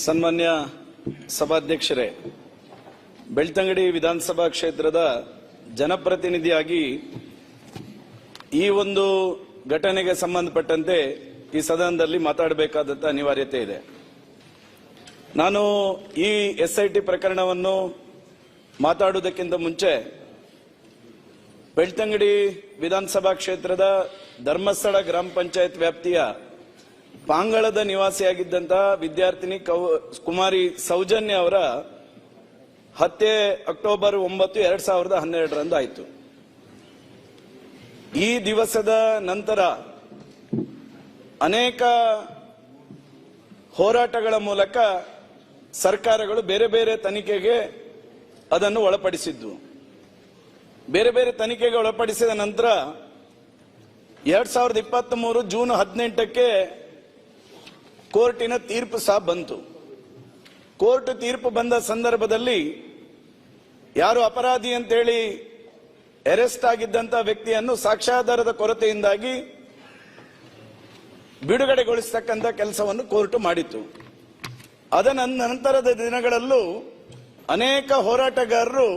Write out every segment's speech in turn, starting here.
ಸನ್ಮಾನ್ಯ ಸಭಾಧ್ಯಕ್ಷರೇ, ಬೆಳ್ತಂಗಡಿ ವಿಧಾನಸಭಾ ಕ್ಷೇತ್ರದ ಜನಪ್ರತಿನಿಧಿಯಾಗಿ ಈ ಒಂದು ಘಟನೆಗೆ ಸಂಬಂಧಪಟ್ಟಂತೆ ಈ ಸದನದಲ್ಲಿ ಮಾತಾಡಬೇಕಾದಂತ ಅನಿವಾರ್ಯತೆ ಇದೆ. ನಾನು ಈ ಎಸ್ಐಟಿ ಪ್ರಕರಣವನ್ನು ಮಾತಾಡುವುದಕ್ಕಿಂತ ಮುಂಚೆ ಬೆಳ್ತಂಗಡಿ ವಿಧಾನಸಭಾ ಕ್ಷೇತ್ರದ ಧರ್ಮಸ್ಥಳ ಗ್ರಾಮ ಪಂಚಾಯತ್ ವ್ಯಾಪ್ತಿಯ ಪಾಂಗಳದ ನಿವಾಸಿಯಾಗಿದ್ದಂತಹ ವಿದ್ಯಾರ್ಥಿನಿ ಕುಮಾರಿ ಸೌಜನ್ಯ ಅವರ ಹತ್ಯೆ ಅಕ್ಟೋಬರ್ 9, 2012 ಆಯಿತು. ಈ ದಿವಸದ ನಂತರ ಅನೇಕ ಹೋರಾಟಗಳ ಮೂಲಕ ಸರ್ಕಾರಗಳು ಬೇರೆ ಬೇರೆ ತನಿಖೆಗೆ ಅದನ್ನು ಒಳಪಡಿಸಿದ್ದು. ಬೇರೆ ಬೇರೆ ತನಿಖೆಗೆ ಒಳಪಡಿಸಿದ ನಂತರ 2023 ಜೂನ್ 18ಕ್ಕೆ ಕೋರ್ಟಿನ ತೀರ್ಪು ಸಹ ಬಂತು. ಕೋರ್ಟ್ ತೀರ್ಪು ಬಂದ ಸಂದರ್ಭದಲ್ಲಿ ಯಾರು ಅಪರಾಧಿ ಅಂತೇಳಿ ಅರೆಸ್ಟ್ ಆಗಿದ್ದಂತ ವ್ಯಕ್ತಿಯನ್ನು ಸಾಕ್ಷ್ಯಾಧಾರದ ಕೊರತೆಯಿಂದಾಗಿ ಬಿಡುಗಡೆಗೊಳಿಸತಕ್ಕಂಥ ಕೆಲಸವನ್ನು ಕೋರ್ಟ್ ಮಾಡಿತು. ಅದರ ನಂತರದ ದಿನಗಳಲ್ಲೂ ಅನೇಕ ಹೋರಾಟಗಾರರು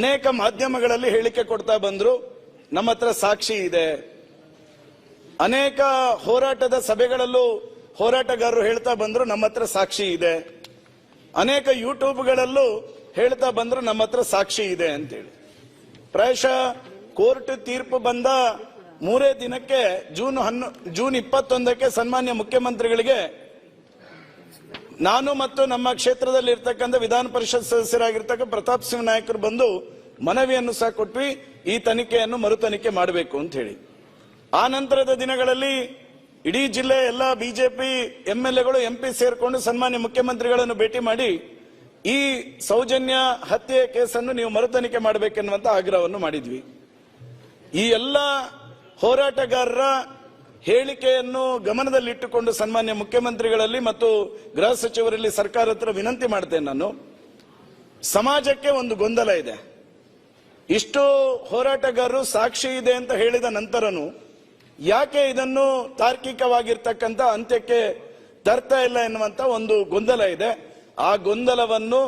ಅನೇಕ ಮಾಧ್ಯಮಗಳಲ್ಲಿ ಹೇಳಿಕೆ ಕೊಡ್ತಾ ಬಂದ್ರು, ನಮ್ಮ ಹತ್ರ ಸಾಕ್ಷಿ ಇದೆ. ಅನೇಕ ಹೋರಾಟದ ಸಭೆಗಳಲ್ಲೂ ಹೋರಾಟಗಾರರು ಹೇಳ್ತಾ ಬಂದ್ರು, ನಮ್ಮ ಹತ್ರ ಸಾಕ್ಷಿ ಇದೆ. ಅನೇಕ ಯೂಟ್ಯೂಬ್ಗಳಲ್ಲೂ ಹೇಳ್ತಾ ಬಂದ್ರು, ನಮ್ಮ ಹತ್ರ ಸಾಕ್ಷಿ ಇದೆ ಅಂತೇಳಿ. ಪ್ರಾಯಶಃ ಕೋರ್ಟ್ ತೀರ್ಪು ಬಂದ 3 ದಿನಕ್ಕೆ ಜೂನ್ 21ಕ್ಕೆ ಸನ್ಮಾನ್ಯ ಮುಖ್ಯಮಂತ್ರಿಗಳಿಗೆ ನಾನು ಮತ್ತು ನಮ್ಮ ಕ್ಷೇತ್ರದಲ್ಲಿ ಇರ್ತಕ್ಕಂಥ ವಿಧಾನ ಪರಿಷತ್ ಸದಸ್ಯರಾಗಿರ್ತಕ್ಕ ಪ್ರತಾಪ್ ಸಿಂಹ ನಾಯಕರು ಬಂದು ಮನವಿಯನ್ನು ಸಹ ಕೊಟ್ವಿ, ಈ ತನಿಖೆಯನ್ನು ಮರು ತನಿಖೆ ಮಾಡಬೇಕು ಅಂತ ಹೇಳಿ. ಆ ನಂತರದ ದಿನಗಳಲ್ಲಿ ಇಡೀ ಜಿಲ್ಲೆ ಎಲ್ಲ ಬಿಜೆಪಿ ಎಂಎಲ್ಎಗಳು ಎಂಪಿ ಸೇರ್ಕೊಂಡು ಸನ್ಮಾನ್ಯ ಮುಖ್ಯಮಂತ್ರಿಗಳನ್ನು ಭೇಟಿ ಮಾಡಿ ಈ ಸೌಜನ್ಯ ಹತ್ಯೆ ಕೇಸನ್ನು ನೀವು ಮರು ತನಿಖೆ ಮಾಡಬೇಕೆನ್ನುವಂತ ಆಗ್ರಹವನ್ನು ಮಾಡಿದ್ವಿ. ಈ ಎಲ್ಲ ಹೋರಾಟಗಾರರ ಹೇಳಿಕೆಯನ್ನು ಗಮನದಲ್ಲಿಟ್ಟುಕೊಂಡು ಸನ್ಮಾನ್ಯ ಮುಖ್ಯಮಂತ್ರಿಗಳಲ್ಲಿ ಮತ್ತು ಗೃಹ ಸಚಿವರಲ್ಲಿ ಸರ್ಕಾರ ಹತ್ರ ವಿನಂತಿ ಮಾಡ್ತೇನೆ. ನಾನು ಸಮಾಜಕ್ಕೆ ಒಂದು ಗೊಂದಲ ಇದೆ. ಇಷ್ಟು ಹೋರಾಟಗಾರರು ಸಾಕ್ಷಿ ಇದೆ ಅಂತ ಹೇಳಿದ ನಂತರನು ಯಾಕೆ ಇದನ್ನು ತಾರ್ಕಿಕವಾಗಿರ್ತಕ್ಕಂಥ ಅಂತ್ಯಕ್ಕೆ ತರ್ತಾ ಇಲ್ಲ ಎನ್ನುವಂತ ಒಂದು ಗೊಂದಲ ಇದೆ. ಆ ಗೊಂದಲವನ್ನು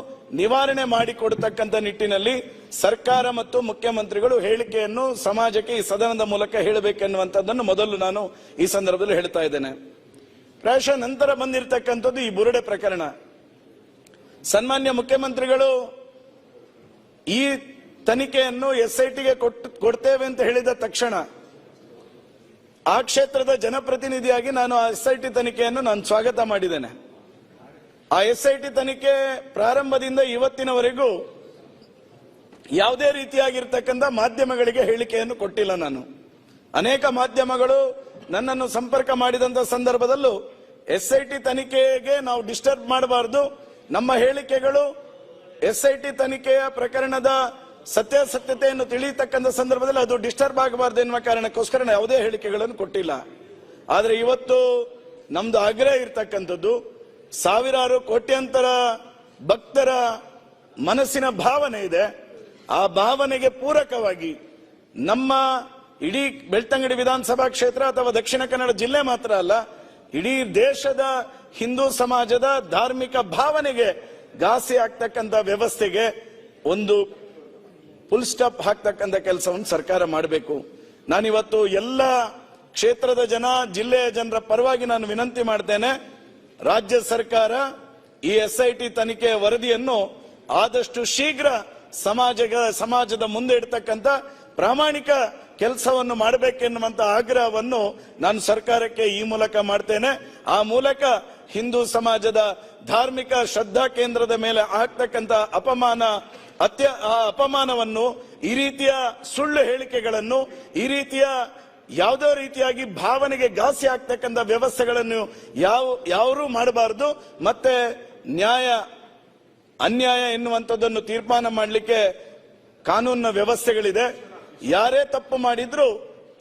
ನಿವಾರಣೆ ಮಾಡಿಕೊಡತಕ್ಕಂಥ ನಿಟ್ಟಿನಲ್ಲಿ ಸರ್ಕಾರ ಮತ್ತು ಮುಖ್ಯಮಂತ್ರಿಗಳು ಹೇಳಿಕೆಯನ್ನು ಸಮಾಜಕ್ಕೆ ಈ ಸದನದ ಮೂಲಕ ಹೇಳಬೇಕೆನ್ನುವಂಥದ್ದನ್ನು ಮೊದಲು ನಾನು ಈ ಸಂದರ್ಭದಲ್ಲಿ ಹೇಳ್ತಾ ಇದ್ದೇನೆ. ಪ್ರಾಯಶಃ ನಂತರ ಬಂದಿರತಕ್ಕಂಥದ್ದು ಈ ಬುರುಡೆ ಪ್ರಕರಣ. ಸನ್ಮಾನ್ಯ ಮುಖ್ಯಮಂತ್ರಿಗಳು ಈ ತನಿಖೆಯನ್ನು ಎಸ್ಐಟಿಗೆ ಕೊಡ್ತೇವೆ ಅಂತ ಹೇಳಿದ ತಕ್ಷಣ ಆ ಕ್ಷೇತ್ರದ ಜನಪ್ರತಿನಿಧಿಯಾಗಿ ನಾನು ಆ ಎಸ್ಐಟಿ ತನಿಖೆಯನ್ನು ನಾನು ಸ್ವಾಗತ ಮಾಡಿದ್ದೇನೆ. ಆ ಎಸ್ಐಟಿ ತನಿಖೆ ಪ್ರಾರಂಭದಿಂದ ಇವತ್ತಿನವರೆಗೂ ಯಾವುದೇ ರೀತಿಯಾಗಿರ್ತಕ್ಕಂಥ ಮಾಧ್ಯಮಗಳಿಗೆ ಹೇಳಿಕೆಯನ್ನು ಕೊಟ್ಟಿಲ್ಲ. ನಾನು ಅನೇಕ ಮಾಧ್ಯಮಗಳು ನನ್ನನ್ನು ಸಂಪರ್ಕ ಮಾಡಿದಂತ ಸಂದರ್ಭದಲ್ಲೂ ಎಸ್ಐಟಿ ತನಿಖೆಗೆ ನಾವು ಡಿಸ್ಟರ್ಬ್ ಮಾಡಬಾರದು, ನಮ್ಮ ಹೇಳಿಕೆಗಳು ಎಸ್ಐಟಿ ತನಿಖೆಯ ಪ್ರಕರಣದ ಸತ್ಯಾಸತ್ಯತೆಯನ್ನು ತಿಳಿಯತಕ್ಕಂಥ ಸಂದರ್ಭದಲ್ಲಿ ಅದು ಡಿಸ್ಟರ್ಬ್ ಆಗಬಾರದು ಎನ್ನುವ ಕಾರಣಕ್ಕೋಸ್ಕರ ಯಾವುದೇ ಹೇಳಿಕೆಗಳನ್ನು ಕೊಟ್ಟಿಲ್ಲ. ಆದ್ರೆ ಇವತ್ತು ನಮ್ದು ಆಗ್ರಹ ಇರ್ತಕ್ಕಂಥದ್ದು, ಸಾವಿರಾರು ಕೋಟ್ಯಾಂತರ ಭಕ್ತರ ಮನಸ್ಸಿನ ಭಾವನೆ ಇದೆ. ಆ ಭಾವನೆಗೆ ಪೂರಕವಾಗಿ ನಮ್ಮ ಇಡೀ ಬೆಳ್ತಂಗಡಿ ವಿಧಾನಸಭಾ ಕ್ಷೇತ್ರ ಅಥವಾ ದಕ್ಷಿಣ ಕನ್ನಡ ಜಿಲ್ಲೆ ಮಾತ್ರ ಅಲ್ಲ, ಇಡೀ ದೇಶದ ಹಿಂದೂ ಸಮಾಜದ ಧಾರ್ಮಿಕ ಭಾವನೆಗೆ ಘಾಸಿ ಆಗ್ತಕ್ಕಂಥ ವ್ಯವಸ್ಥೆಗೆ ಒಂದು ಫುಲ್ ಸ್ಟಾಪ್ ಹಾಕ್ತಕ್ಕಂಥ ಕೆಲಸವನ್ನು ಸರ್ಕಾರ ಮಾಡಬೇಕು. ನಾನಿವತ್ತು ಎಲ್ಲ ಕ್ಷೇತ್ರದ ಜನ, ಜಿಲ್ಲೆಯ ಜನರ ಪರವಾಗಿ ನಾನು ವಿನಂತಿ ಮಾಡ್ತೇನೆ, ರಾಜ್ಯ ಸರ್ಕಾರ ಈ ಎಸ್ಐಟಿ ತನಿಖೆಯ ವರದಿಯನ್ನು ಆದಷ್ಟು ಶೀಘ್ರ ಸಮಾಜದ ಮುಂದೆ ಇಡ್ತಕ್ಕಂಥ ಪ್ರಾಮಾಣಿಕ ಕೆಲಸವನ್ನು ಮಾಡಬೇಕೆನ್ನುವಂತ ಆಗ್ರಹವನ್ನು ನಾನು ಸರ್ಕಾರಕ್ಕೆ ಈ ಮೂಲಕ ಮಾಡ್ತೇನೆ. ಆ ಮೂಲಕ ಹಿಂದೂ ಸಮಾಜದ ಧಾರ್ಮಿಕ ಶ್ರದ್ಧಾ ಕೇಂದ್ರದ ಮೇಲೆ ಆಗ್ತಕ್ಕಂಥ ಅಪಮಾನವನ್ನು, ಈ ರೀತಿಯ ಸುಳ್ಳು ಹೇಳಿಕೆಗಳನ್ನು, ಈ ರೀತಿಯ ಯಾವುದೋ ರೀತಿಯಾಗಿ ಭಾವನೆಗೆ ಘಾಸಿ ಆಗ್ತಕ್ಕಂಥ ವ್ಯವಸ್ಥೆಗಳನ್ನು ಯಾರೂ ಮಾಡಬಾರದು. ಮತ್ತೆ ನ್ಯಾಯ ಅನ್ಯಾಯ ಎನ್ನುವಂಥದ್ದನ್ನು ತೀರ್ಮಾನ ಮಾಡಲಿಕ್ಕೆ ಕಾನೂನಿನ ವ್ಯವಸ್ಥೆಗಳಿದೆ. ಯಾರೇ ತಪ್ಪು ಮಾಡಿದ್ರೂ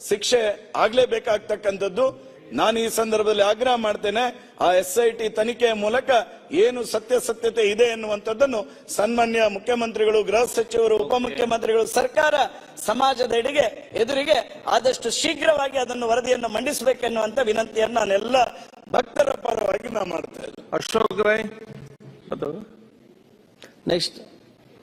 ಶಿಕ್ಷೆ ಆಗ್ಲೇಬೇಕಾಗ್ತಕ್ಕಂಥದ್ದು. ನಾನು ಈ ಸಂದರ್ಭದಲ್ಲಿ ಆಗ್ರಹ ಮಾಡ್ತೇನೆ, ಆ ಎಸ್ಐಟಿ ತನಿಖೆಯ ಮೂಲಕ ಏನು ಸತ್ಯಾಸತ್ಯತೆ ಇದೆ ಎನ್ನುವಂಥದ್ದನ್ನು ಸನ್ಮಾನ್ಯ ಮುಖ್ಯಮಂತ್ರಿಗಳು, ಗೃಹ ಸಚಿವರು, ಉಪಮುಖ್ಯಮಂತ್ರಿಗಳು, ಸರ್ಕಾರ ಸಮಾಜದ ಎದುರಿಗೆ ಆದಷ್ಟು ಶೀಘ್ರವಾಗಿ ಅದನ್ನು ವರದಿಯನ್ನು ಮಂಡಿಸಬೇಕೆನ್ನುವಂತ ವಿನಂತಿಯನ್ನು ನಾನೆಲ್ಲ ಭಕ್ತರ ಪರವಾಗಿ ನಾ ಮಾಡ್ತಾ ಇದ್ದೇನೆ. ಅಶೋಕ್ ರೈ. ನೆಕ್ಸ್ಟ್